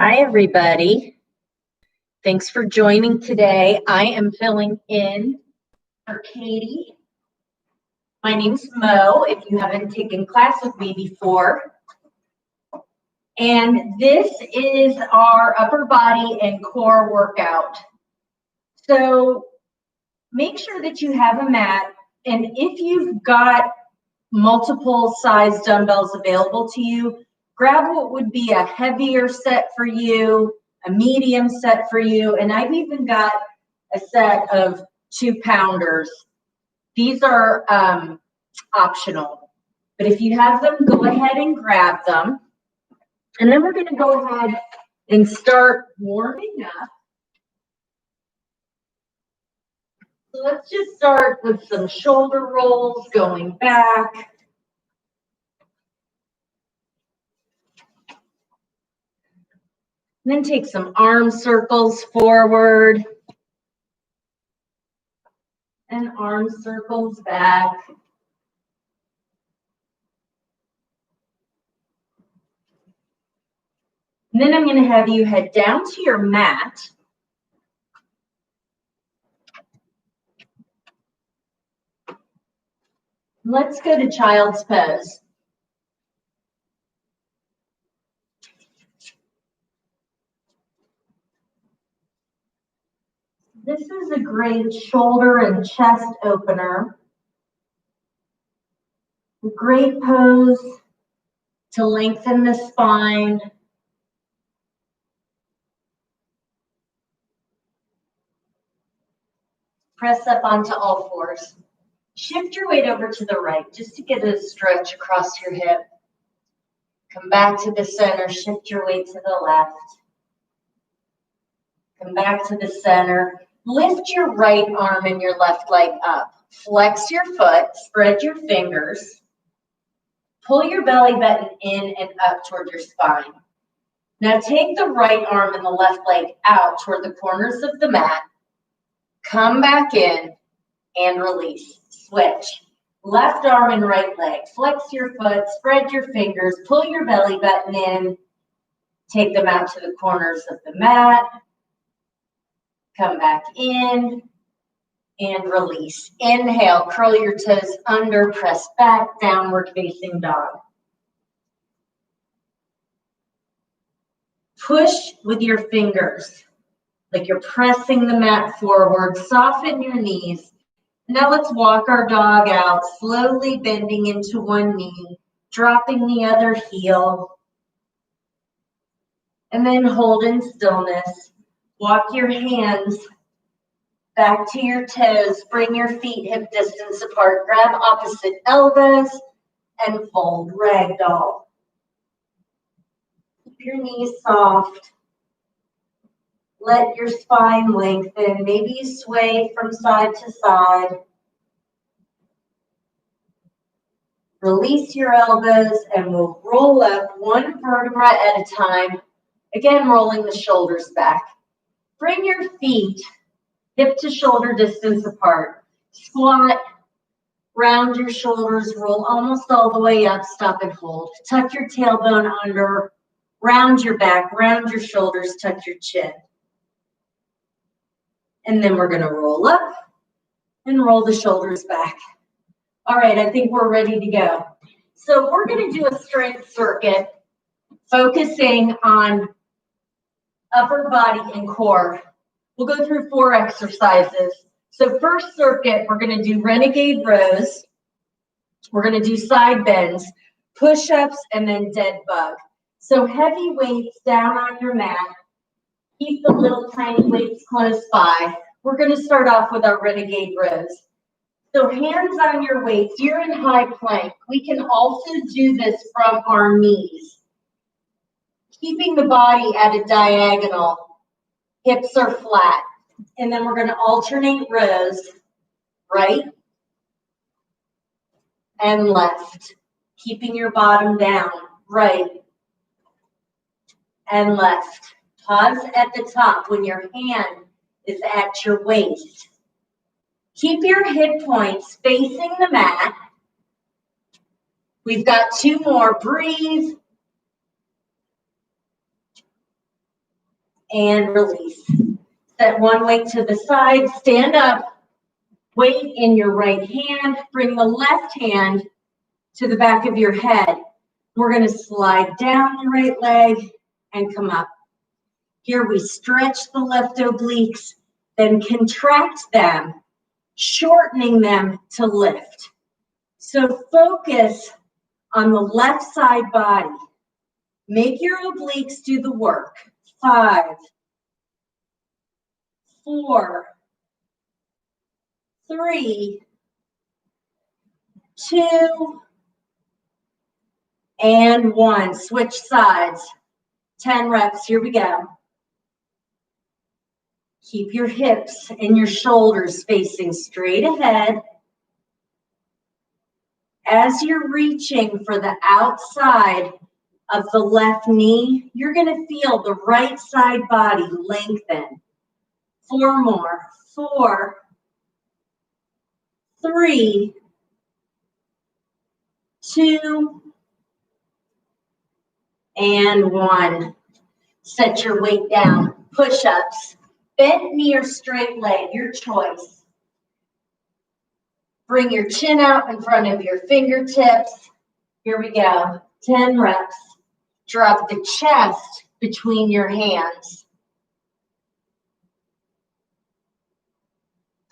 Hi, everybody. Thanks for joining today. I am filling in for Katie. My name's Mo, if you haven't taken class with me before. And this is our upper body and core workout. So make sure that you have a mat. And if you've got multiple size dumbbells available to you, grab what would be a heavier set for you, a medium set for you, and I've even got a set of 2-pounders. These are optional, but if you have them, go ahead and grab them. And then we're going to go ahead and start warming up. So let's just start with some shoulder rolls going back. And then take some arm circles forward and arm circles back. And then I'm going to have you head down to your mat. Let's go to child's pose. This is a great shoulder and chest opener. A great pose to lengthen the spine. Press up onto all fours. Shift your weight over to the right just to get a stretch across your hip. Come back to the center, shift your weight to the left. Come back to the center. Lift your right arm and your left leg up. Flex your foot, spread your fingers. Pull your belly button in and up toward your spine. Now take the right arm and the left leg out toward the corners of the mat. Come back in and release. Switch. Left arm and right leg. Flex your foot, spread your fingers, pull your belly button in. Take them out to the corners of the mat. Come back in and release. Inhale, curl your toes under, press back, downward facing dog. Push with your fingers, like you're pressing the mat forward. Soften your knees. Now let's walk our dog out, slowly bending into one knee, dropping the other heel, and then hold in stillness. Walk your hands back to your toes. Bring your feet hip distance apart. Grab opposite elbows and fold ragdoll. Keep your knees soft. Let your spine lengthen. Maybe sway from side to side. Release your elbows and we'll roll up one vertebra at a time. Again, rolling the shoulders back. Bring your feet hip to shoulder distance apart. Squat, round your shoulders, roll almost all the way up, stop and hold. Tuck your tailbone under, round your back, round your shoulders, tuck your chin. And then we're gonna roll up and roll the shoulders back. All right, I think we're ready to go. So we're gonna do a strength circuit, focusing on upper body and core. We'll go through 4 exercises. So first circuit, we're going to do Renegade Rows. We're going to do side bends, push-ups, and then dead bug. So heavy weights down on your mat. Keep the little tiny weights close by. We're going to start off with our Renegade Rows. So hands on your weights. You're in high plank. We can also do this from our knees. Keeping the body at a diagonal. Hips are flat. And then we're going to alternate rows, right and left. Keeping your bottom down, right and left. Pause at the top when your hand is at your waist. Keep your hip points facing the mat. We've got 2 more. Breathe. and release. Set one weight to the side, stand up, weight in your right hand, bring the left hand to the back of your head. We're going to slide down the right leg and come up. Here we stretch the left obliques, then contract them, shortening them to lift. So focus on the left side body. Make your obliques do the work. 5, 4, 3, 2, and 1. Switch sides. 10 reps. Here we go. Keep your hips and your shoulders facing straight ahead. As you're reaching for the outside of the left knee, you're going to feel the right side body lengthen. 4 more. 4, 3, 2, and 1. Set your weight down. Push-ups. Bent knee or straight leg, your choice. Bring your chin out in front of your fingertips. Here we go. 10 reps. Drop the chest between your hands.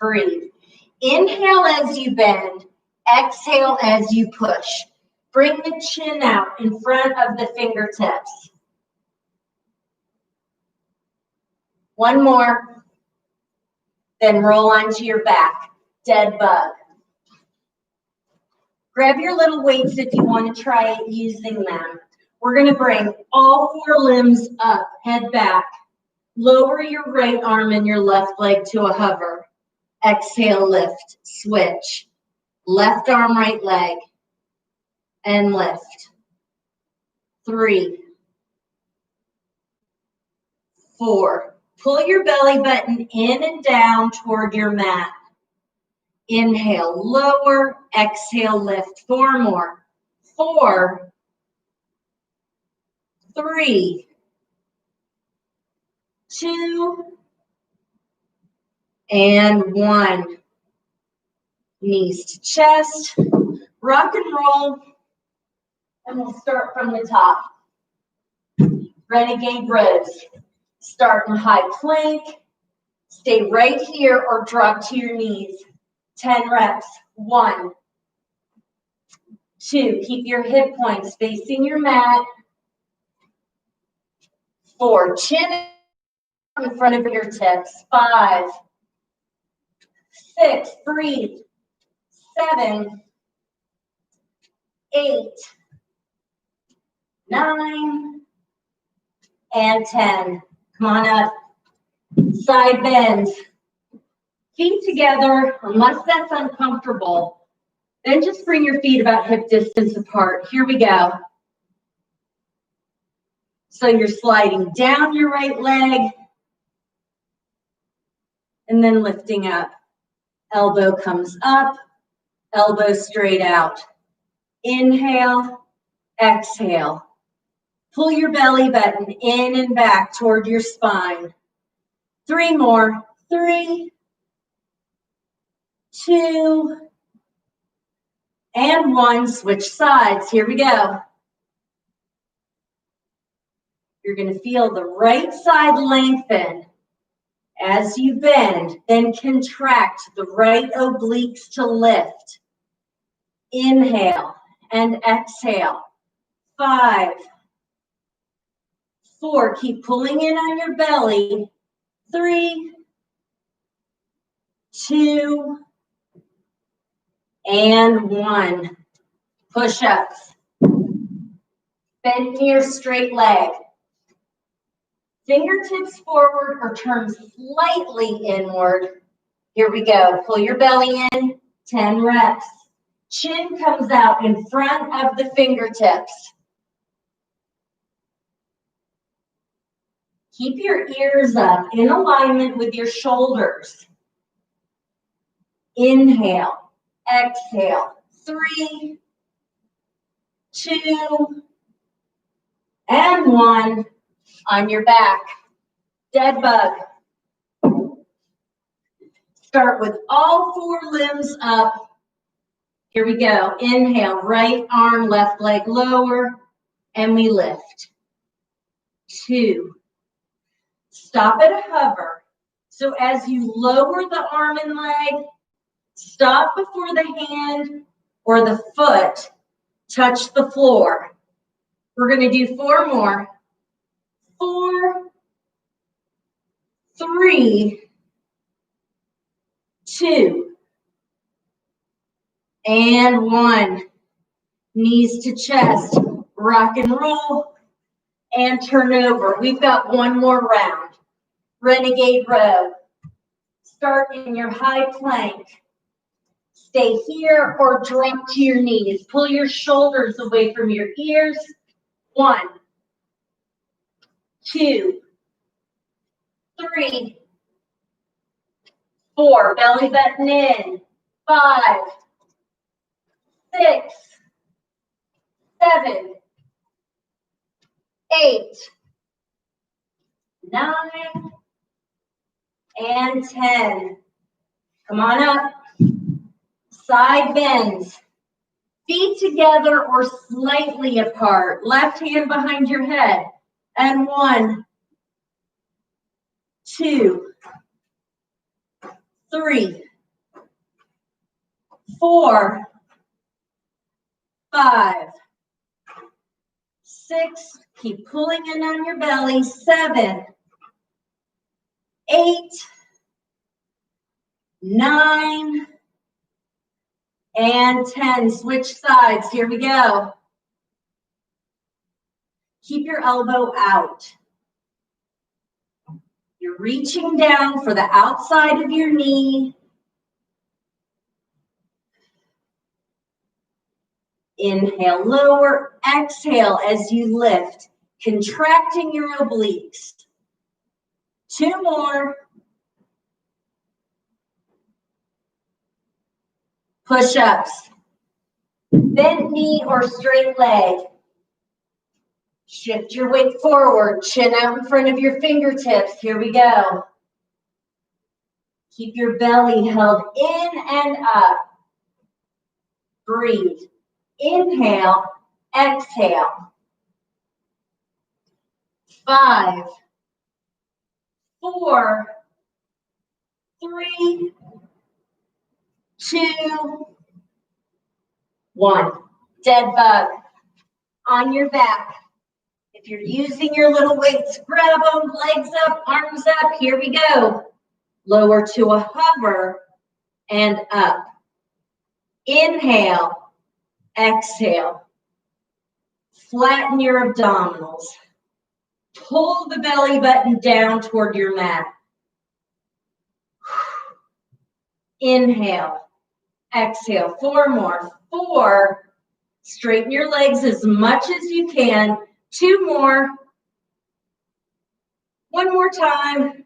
Breathe. Inhale as you bend. Exhale as you push. Bring the chin out in front of the fingertips. 1 more. Then roll onto your back. Dead bug. Grab your little weights if you want to try using them. We're going to bring all 4 limbs up, head back. Lower your right arm and your left leg to a hover. Exhale, lift, switch. Left arm, right leg, and lift. 3, 4. Pull your belly button in and down toward your mat. Inhale, lower, exhale, lift. 4 more. 4, 3, 2, and 1. Knees to chest. Rock and roll. And we'll start from the top. Renegade rows. Start in high plank. Stay right here or drop to your knees. 10 reps. 1, 2. Keep your hip points facing your mat. 4. Chin in front of your tips. 5, 6. Breathe. 7, 8, 9, and 10. Come on up. Side bends. Feet together, unless that's uncomfortable. Then just bring your feet about hip distance apart. Here we go. So you're sliding down your right leg and then lifting up. Elbow comes up, elbow straight out. Inhale, exhale. Pull your belly button in and back toward your spine. 3 more. 3, 2, and 1. Switch sides. Here we go. You're going to feel the right side lengthen as you bend, then contract the right obliques to lift. Inhale and exhale. 5, 4. Keep pulling in on your belly. 3, 2, and 1. Push-ups. Bend knee or straight leg. Fingertips forward or turn slightly inward. Here we go. Pull your belly in. 10 reps. Chin comes out in front of the fingertips. Keep your ears up in alignment with your shoulders. Inhale, exhale. 3, 2, and 1. On your back. Dead bug. Start with all 4 limbs up. Here we go. Inhale, right arm, left leg lower, and we lift. 2. Stop at a hover. So as you lower the arm and leg, stop before the hand or the foot touch the floor. We're going to do 4 more. 4, 3, 2, and 1. Knees to chest, rock and roll, and turn over. We've got 1 more round. Renegade Row. Start in your high plank. Stay here or drop to your knees. Pull your shoulders away from your ears. 1, 2, 3, 4. Belly button in. 5, 6, 7, 8, 9, and 10. Come on up. Side bends. Feet together or slightly apart. Left hand behind your head. And 1, 2, 3, 4, 5, 6. Keep pulling in on your belly. 7, 8, 9, and 10. Switch sides. Here we go. Keep your elbow out. You're reaching down for the outside of your knee. Inhale, lower. Exhale as you lift, contracting your obliques. 2 more. Push-ups. Bent knee or straight leg. Shift your weight forward, chin out in front of your fingertips. Here we go. Keep your belly held in and up. Breathe. Inhale, exhale. 5, 4, 3, 2, 1. Dead bug. On your back. If you're using your little weights, grab them, legs up, arms up. Here we go. Lower to a hover and up. Inhale, exhale. Flatten your abdominals. Pull the belly button down toward your mat. Inhale, exhale. 4 more. 4. Straighten your legs as much as you can. 2 more. 1 more time.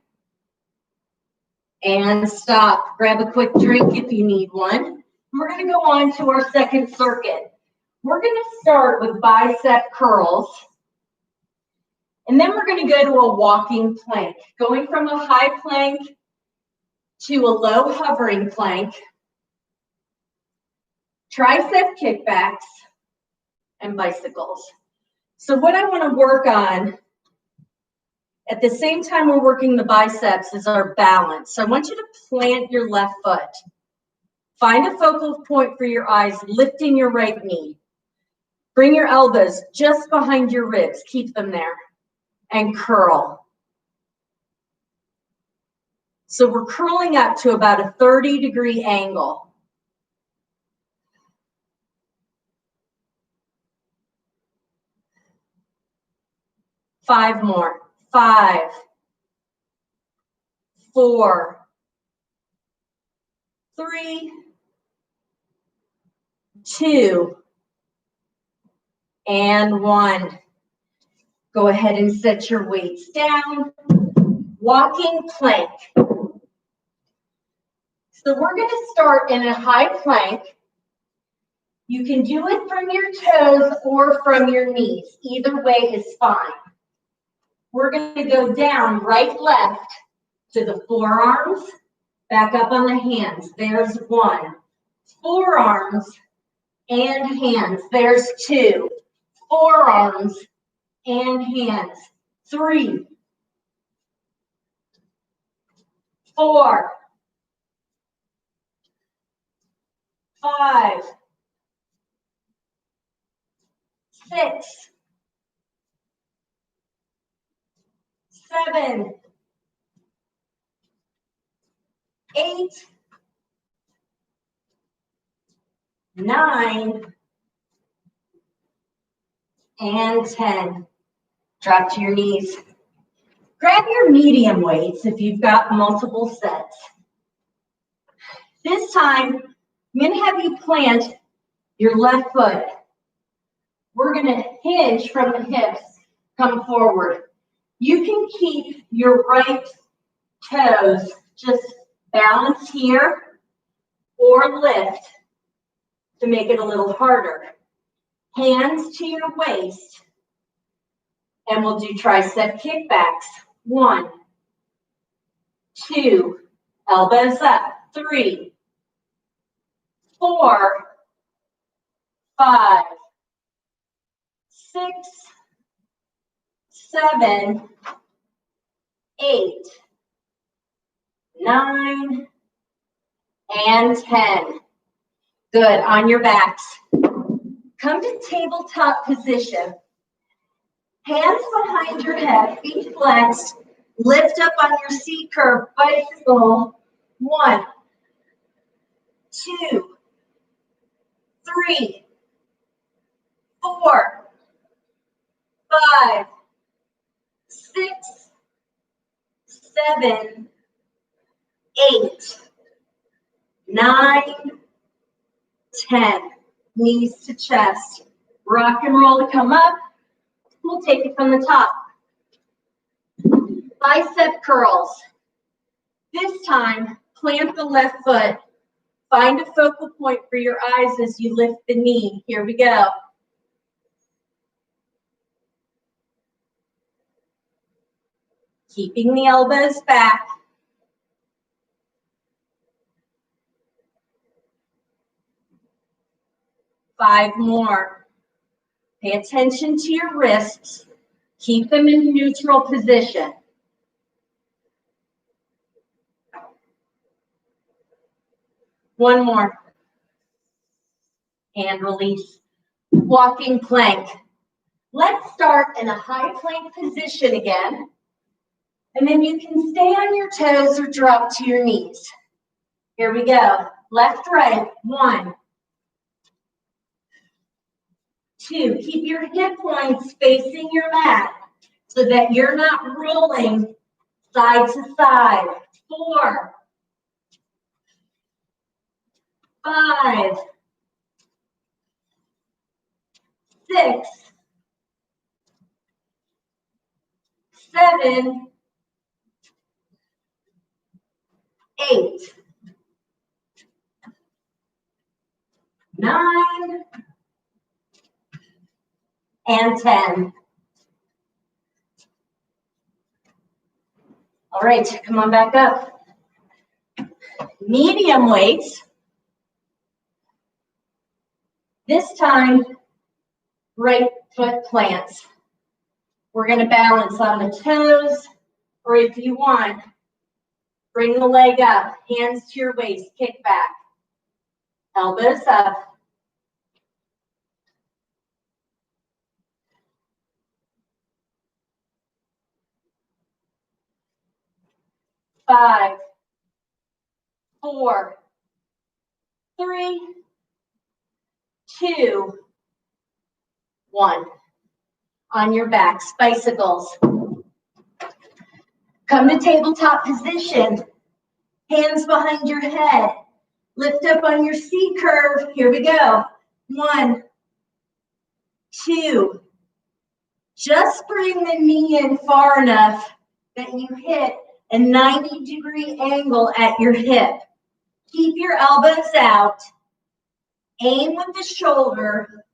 And stop. Grab a quick drink if you need one. We're going to go on to our second circuit. We're going to start with bicep curls. And then we're going to go to a walking plank. Going from a high plank to a low hovering plank. Tricep kickbacks and bicycles. So what I want to work on at the same time we're working the biceps is our balance. So I want you to plant your left foot. Find a focal point for your eyes, lifting your right knee. Bring your elbows just behind your ribs. Keep them there. And curl. So we're curling up to about a 30-degree angle. Five more. 5, 4, 3, 2, and 1. Go ahead and set your weights down. Walking plank. So we're going to start in a high plank. You can do it from your toes or from your knees. Either way is fine. We're going to go down, right, left, to the forearms, back up on the hands. There's one. Forearms and hands. There's two. Forearms and hands. 3, 4, 5, 6, 7, 8, 9, and 10. Drop to your knees. Grab your medium weights if you've got multiple sets. This time, I'm going to have you plant your left foot. We're going to hinge from the hips, come forward. You can keep your right toes just balanced here or lift to make it a little harder. Hands to your waist, and we'll do tricep kickbacks. 1, 2, elbows up. 3, 4, 5, 6, 7, 8, 9, and 10. Good, on your backs. Come to tabletop position. Hands behind your head, feet flexed. Lift up on your C curve, bicycle. 1, 2, 3, 4, 5, 6, 7, 8, 9, 10. Knees to chest. Rock and roll to come up. We'll take it from the top. Bicep curls. This time, plant the left foot. Find a focal point for your eyes as you lift the knee. Here we go. Keeping the elbows back. Five more. Pay attention to your wrists. Keep them in neutral position. One more. And release. Walking plank. Let's start in a high plank position again. And then you can stay on your toes or drop to your knees. Here we go. Left, right. 1, 2. Keep your hip points facing your mat so that you're not rolling side to side. 4, 5, 6, 7, 8, 9, and 10. All right, come on back up. Medium weights. This time, right foot plants. We're going to balance on the toes, or if you want, bring the leg up, hands to your waist, kick back, elbows up. 5, 4, 3, 2, 1. On your backs, bicycles. Come to tabletop position. Hands behind your head. Lift up on your C curve. Here we go. 1, 2. Just bring the knee in far enough that you hit a 90-degree angle at your hip. Keep your elbows out. Aim with the shoulder.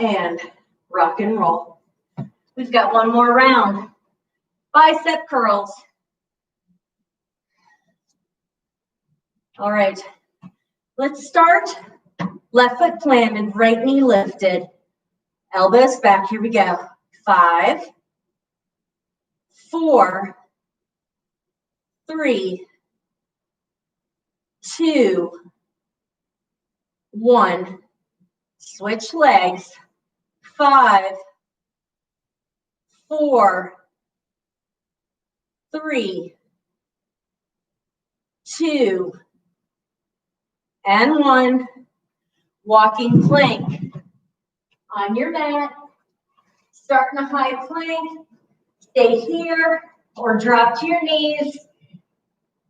and rock and roll. We've got one more round. Bicep curls. All right, let's start. Left foot planted, right knee lifted. Elbows back, here we go. 5, 4, 3, 2, 1. Switch legs. 5, 4, 3, 2, and 1. Walking plank. On your mat, starting a high plank. Stay here or drop to your knees.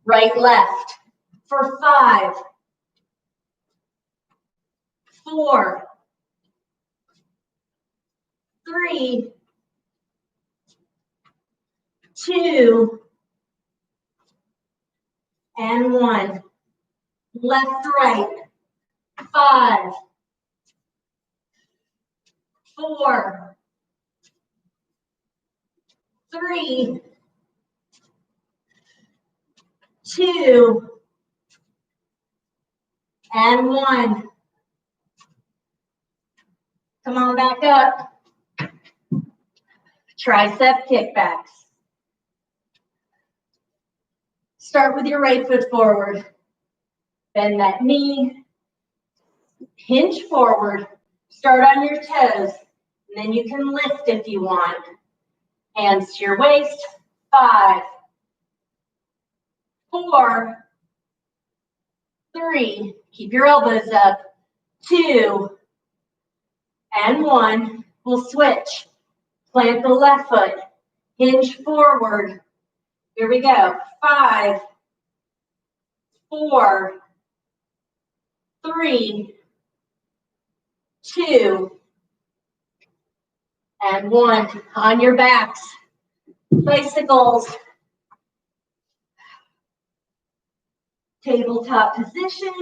Right, left. For 5, 4, 3, 2, and 1. Left, right. 5, 4, 3, 2, and 1. Come on back up. Tricep kickbacks. Start with your right foot forward. Bend that knee. Hinge forward. Start on your toes. And then you can lift if you want. Hands to your waist. 5, 4, 3. Keep your elbows up. 2, and 1. We'll switch. Plant the left foot. Hinge forward. Here we go. 5, 4, 3, 2, and 1. On your backs. Bicycles. Tabletop position.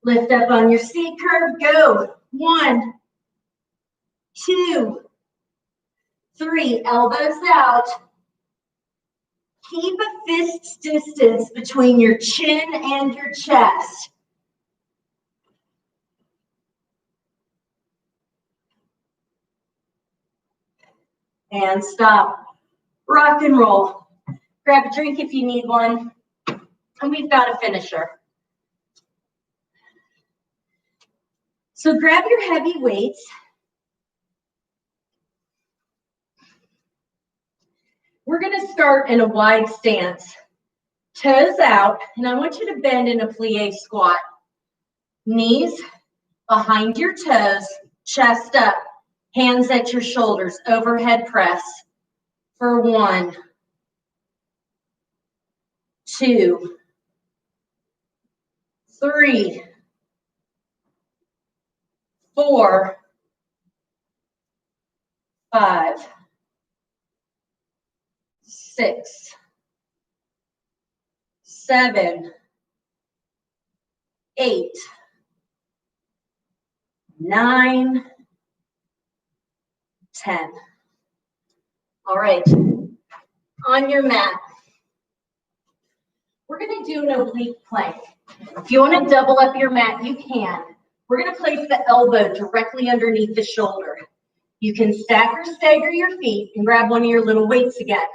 Lift up on your C curve. Go. 1, 2, 3. Elbows out. Keep a fist distance between your chin and your chest. And stop. Rock and roll. Grab a drink if you need one. And we've got a finisher. So grab your heavy weights. We're going to start in a wide stance. Toes out, and I want you to bend in a plie squat. Knees behind your toes, chest up, hands at your shoulders, overhead press for 1, 2, 3, 4, 5, 6, 7, 8, 9, 10. All right, on your mat, we're going to do an oblique plank. If you want to double up your mat, you can. We're going to place the elbow directly underneath the shoulder. You can stack or stagger your feet and grab one of your little weights again.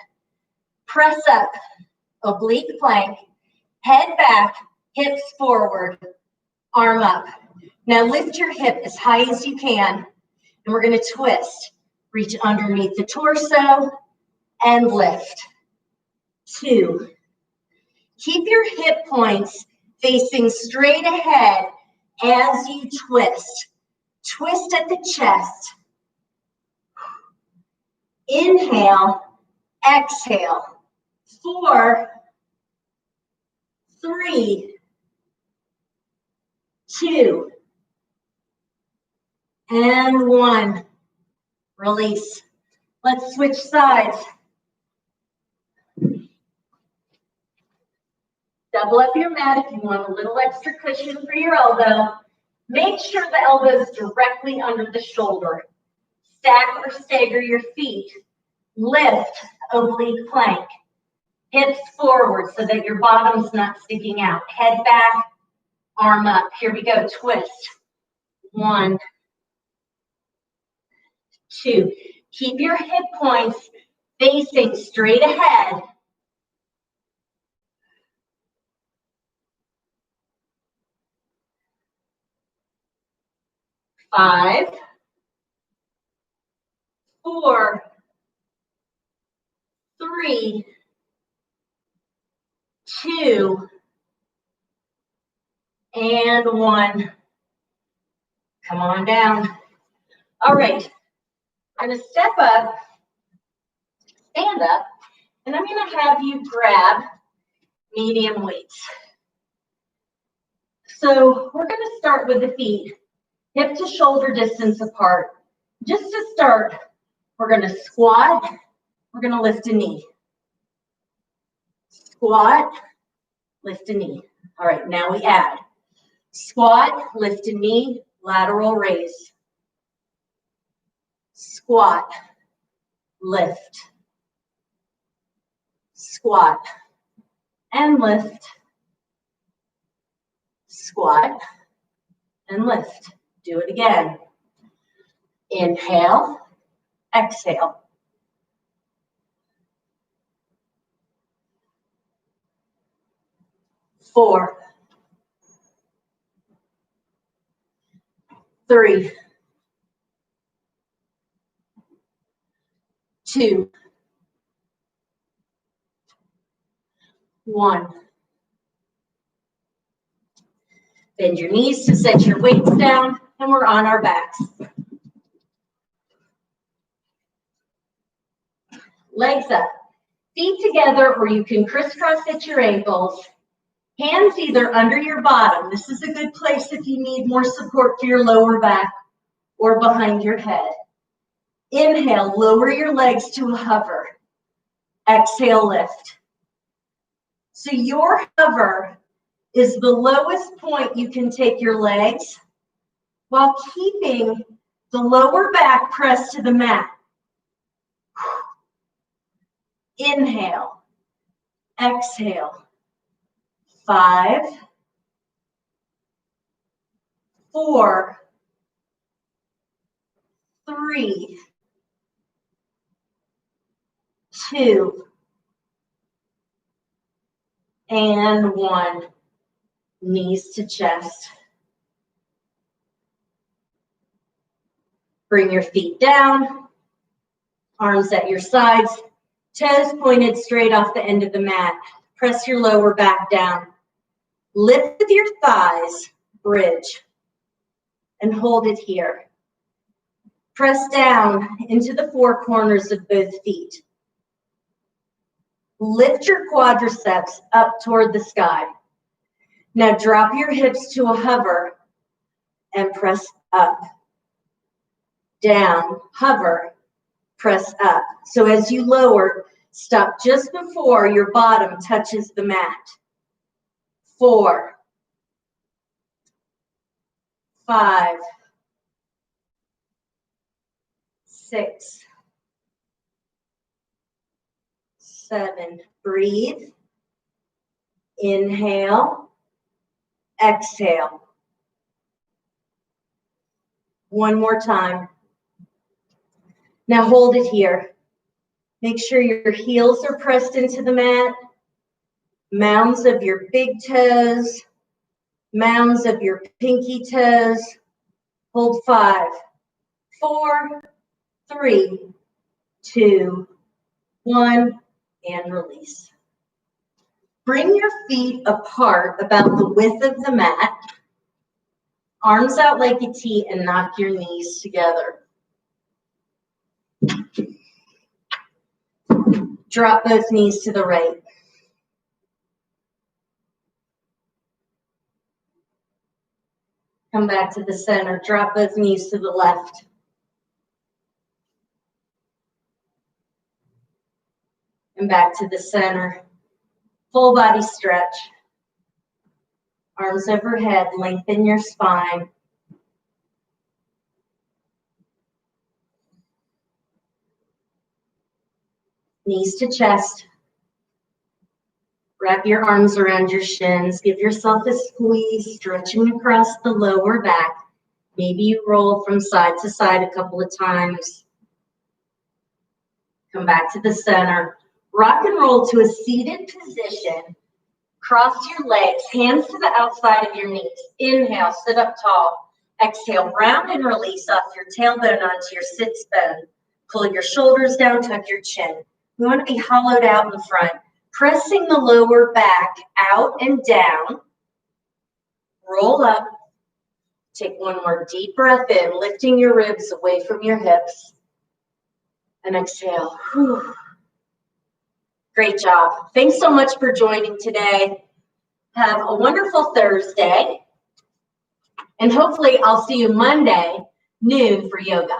Press up, oblique plank, head back, hips forward, arm up. Now lift your hip as high as you can, and we're going to twist. Reach underneath the torso and lift. 2. Keep your hip points facing straight ahead as you twist. Twist at the chest. Inhale, exhale. 4, 3, 2, and 1. Release. Let's switch sides. Double up your mat if you want a little extra cushion for your elbow. Make sure the elbow is directly under the shoulder. Stack or stagger your feet. Lift, oblique plank. Hips forward so that your bottom's not sticking out. Head back, arm up. Here we go, twist. 1, 2. Keep your hip points facing straight ahead. 5, 4, 3, 2, and 1. Come on down. All right, I'm going to step up, stand up, and I'm going to have you grab medium weights. So we're going to start with the feet, hip to shoulder distance apart. Just to start, we're going to squat, we're going to lift a knee. Squat, lift a knee. All right, now we add. Squat, lift a knee, lateral raise. Squat, lift. Squat, and lift. Squat, and lift. Do it again. Inhale, exhale. Four, 3, 2, 1. Bend your knees to set your weights down, and we're on our backs. Legs up, feet together, or you can crisscross at your ankles. Hands either under your bottom. This is a good place if you need more support for your lower back or behind your head. Inhale, lower your legs to a hover. Exhale, lift. So your hover is the lowest point you can take your legs while keeping the lower back pressed to the mat. Inhale, exhale. 5, 4, 3, 2, and 1. Knees to chest. Bring your feet down, arms at your sides, toes pointed straight off the end of the mat. Press your lower back down. Lift with your thighs, bridge, and hold it here. Press down into the four corners of both feet. Lift your quadriceps up toward the sky. Now drop your hips to a hover and press up. Down, hover, press up. So as you lower, stop just before your bottom touches the mat. 4, 5, 6, 7. Breathe. Inhale. Exhale. One more time. Now hold it here. Make sure your heels are pressed into the mat. Mounds of your big toes. Mounds of your pinky toes. Hold 5, 4, 3, 2, 1, and release. Bring your feet apart about the width of the mat. Arms out like a T and knock your knees together. Drop both knees to the right. Come back to the center. Drop both knees to the left. And back to the center. Full body stretch. Arms overhead, lengthen your spine. Knees to chest. Wrap your arms around your shins. Give yourself a squeeze, stretching across the lower back. Maybe you roll from side to side a couple of times. Come back to the center. Rock and roll to a seated position. Cross your legs, hands to the outside of your knees. Inhale, sit up tall. Exhale, round and release off your tailbone onto your sits bone. Pull your shoulders down, tuck your chin. We want to be hollowed out in front. Pressing the lower back out and down. Roll up. Take one more deep breath in, lifting your ribs away from your hips. And exhale. Whew. Great job. Thanks so much for joining today. Have a wonderful Thursday. And hopefully I'll see you Monday, noon for yoga.